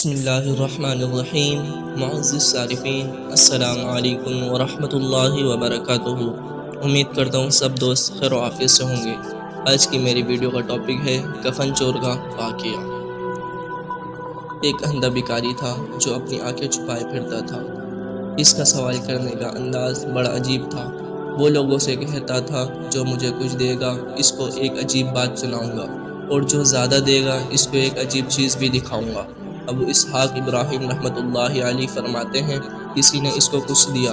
بسم اللہ الرحمن الرحیم۔ معزز صارفین، السلام علیکم ورحمۃ اللہ وبرکاتہ۔ امید کرتا ہوں سب دوست خیر و عافیت سے ہوں گے۔ آج کی میری ویڈیو کا ٹاپک ہے کفن چور کا واقعہ۔ ایک اندھا بھکاری تھا جو اپنی آنکھیں چھپائے پھرتا تھا۔ اس کا سوال کرنے کا انداز بڑا عجیب تھا۔ وہ لوگوں سے کہتا تھا جو مجھے کچھ دے گا اس کو ایک عجیب بات سناؤں گا، اور جو زیادہ دے گا اس کو ایک عجیب چیز بھی دکھاؤں گا۔ ابو اسحاق ابراہیم رحمۃ اللہ علیہ فرماتے ہیں، کسی نے اس کو کچھ دیا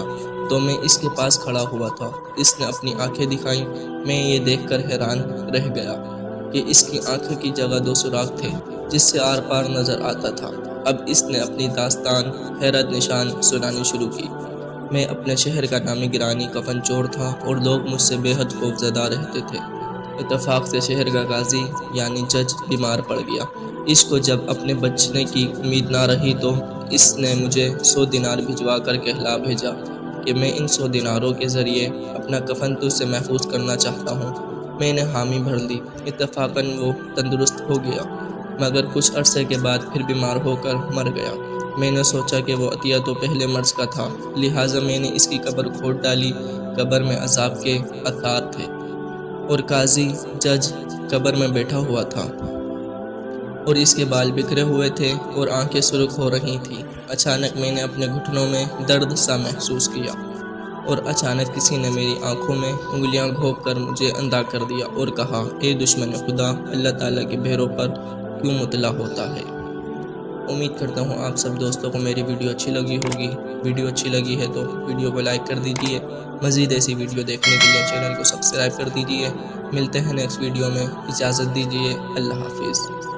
تو میں اس کے پاس کھڑا ہوا تھا۔ اس نے اپنی آنکھیں دکھائیں، میں یہ دیکھ کر حیران رہ گیا کہ اس کی آنکھوں کی جگہ دو سوراخ تھے جس سے آر پار نظر آتا تھا۔ اب اس نے اپنی داستان حیرت نشان سنانی شروع کی۔ میں اپنے شہر کا نامی گرانی کفن چور تھا اور لوگ مجھ سے بے حد خوف زدہ رہتے تھے۔ اتفاق سے شہر کا قاضی یعنی جج بیمار پڑ گیا۔ اس کو جب اپنے بچنے کی امید نہ رہی تو اس نے مجھے 100 دینار بھجوا کر کہلا بھیجا کہ میں ان 100 دیناروں کے ذریعے اپنا کفن تجھ سے محفوظ کرنا چاہتا ہوں۔ میں نے حامی بھر لی۔ اتفاقاً وہ تندرست ہو گیا، مگر کچھ عرصے کے بعد پھر بیمار ہو کر مر گیا۔ میں نے سوچا کہ وہ عطیہ تو پہلے مرض کا تھا، لہٰذا میں نے اس کی قبر کھود ڈالی۔ قبر میں عذاب کے آثار تھے اور قاضی جج قبر میں بیٹھا ہوا تھا اور اس کے بال بکھرے ہوئے تھے اور آنکھیں سرخ ہو رہی تھیں۔ اچانک میں نے اپنے گھٹنوں میں درد سا محسوس کیا اور اچانک کسی نے میری آنکھوں میں انگلیاں گھونپ کر مجھے اندھا کر دیا اور کہا، اے دشمن خدا، اللہ تعالیٰ کے بھیروں پر کیوں مطلع ہوتا ہے؟ امید کرتا ہوں آپ سب دوستوں کو میری ویڈیو اچھی لگی ہوگی۔ ویڈیو اچھی لگی ہے تو ویڈیو کو لائک کر دیجیے۔ مزید ایسی ویڈیو دیکھنے کے لیے چینل کو سبسکرائب کر دیجیے۔ ملتے ہیں نیکسٹ ویڈیو میں، اجازت دیجیے، اللہ حافظ۔